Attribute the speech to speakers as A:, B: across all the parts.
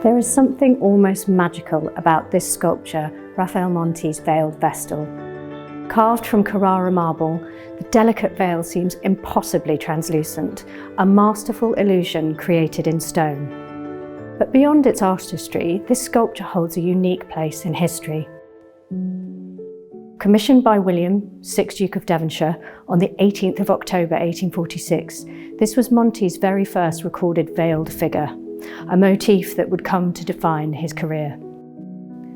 A: There is something almost magical about this sculpture, Raffaelle Monti's veiled Vestal. Carved from Carrara marble, the delicate veil seems impossibly translucent, a masterful illusion created in stone. But beyond its artistry, this sculpture holds a unique place in history. Commissioned by William, 6th Duke of Devonshire, on the 18th of October 1846, this was Monti's very first recorded veiled figure, a motif that would come to define his career.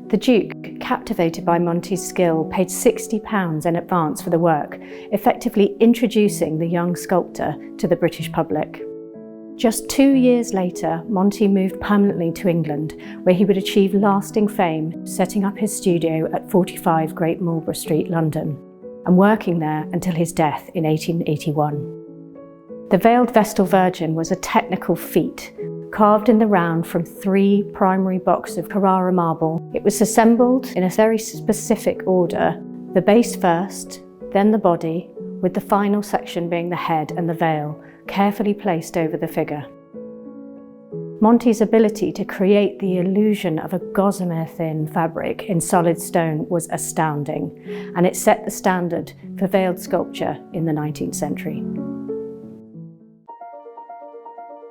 A: The Duke, captivated by Monti's skill, paid £60 in advance for the work, effectively introducing the young sculptor to the British public. Just 2 years later, Monti moved permanently to England, where he would achieve lasting fame, setting up his studio at 45 Great Marlborough Street, London, and working there until his death in 1881. The veiled Vestal Virgin was a technical feat. Carved in the round from 3 primary blocks of Carrara marble, it was assembled in a very specific order, the base first, then the body, with the final section being the head and the veil, carefully placed over the figure. Monti's ability to create the illusion of a gossamer-thin fabric in solid stone was astounding, and it set the standard for veiled sculpture in the 19th century.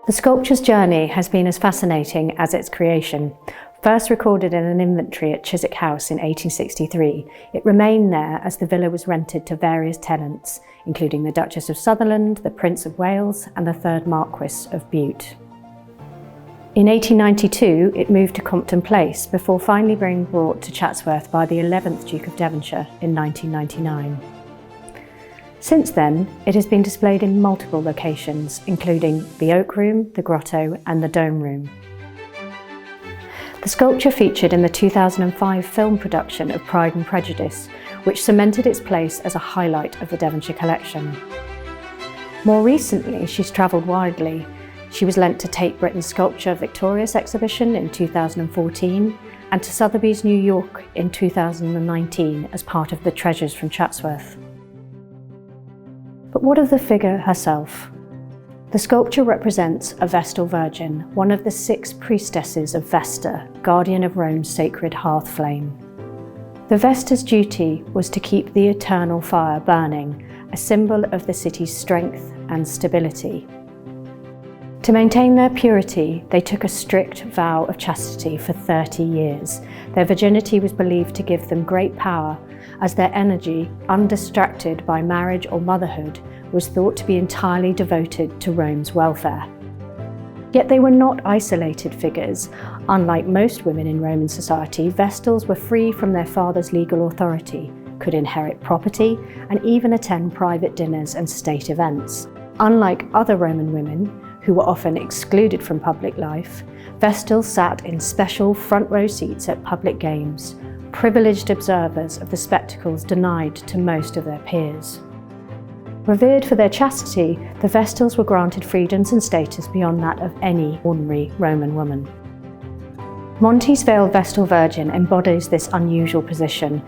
A: The sculpture's journey has been as fascinating as its creation. First recorded in an inventory at Chiswick House in 1863, it remained there as the villa was rented to various tenants, including the Duchess of Sutherland, the Prince of Wales, and the 3rd Marquess of Bute. In 1892, it moved to Compton Place before finally being brought to Chatsworth by the 11th Duke of Devonshire in 1999. Since then, it has been displayed in multiple locations, including the Oak Room, the Grotto, and the Dome Room. The sculpture featured in the 2005 film production of Pride and Prejudice, which cemented its place as a highlight of the Devonshire collection. More recently, she's travelled widely. She was lent to Tate Britain's Sculpture Victorious exhibition in 2014 and to Sotheby's New York in 2019 as part of the Treasures from Chatsworth. But what of the figure herself? The sculpture represents a Vestal Virgin, one of the 6 priestesses of Vesta, guardian of Rome's sacred hearth flame. The Vesta's duty was to keep the eternal fire burning, a symbol of the city's strength and stability. To maintain their purity, they took a strict vow of chastity for 30 years. Their virginity was believed to give them great power, as their energy, undistracted by marriage or motherhood, was thought to be entirely devoted to Rome's welfare. Yet they were not isolated figures. Unlike most women in Roman society, Vestals were free from their father's legal authority, could inherit property, and even attend private dinners and state events. Unlike other Roman women, who were often excluded from public life, Vestals sat in special front row seats at public games, privileged observers of the spectacles denied to most of their peers. Revered for their chastity, the Vestals were granted freedoms and status beyond that of any ordinary Roman woman. Monti's veiled Vestal Virgin embodies this unusual position.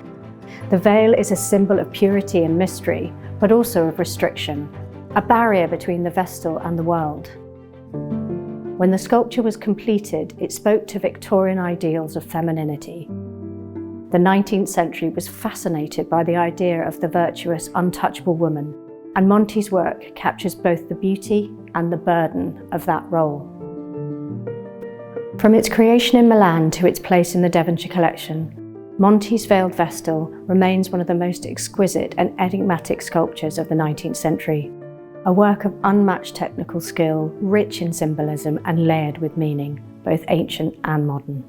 A: The veil is a symbol of purity and mystery, but also of restriction, a barrier between the Vestal and the world. When the sculpture was completed, it spoke to Victorian ideals of femininity. The 19th century was fascinated by the idea of the virtuous, untouchable woman, and Monti's work captures both the beauty and the burden of that role. From its creation in Milan to its place in the Devonshire collection, Monti's veiled Vestal remains one of the most exquisite and enigmatic sculptures of the 19th century, a work of unmatched technical skill, rich in symbolism and layered with meaning, both ancient and modern.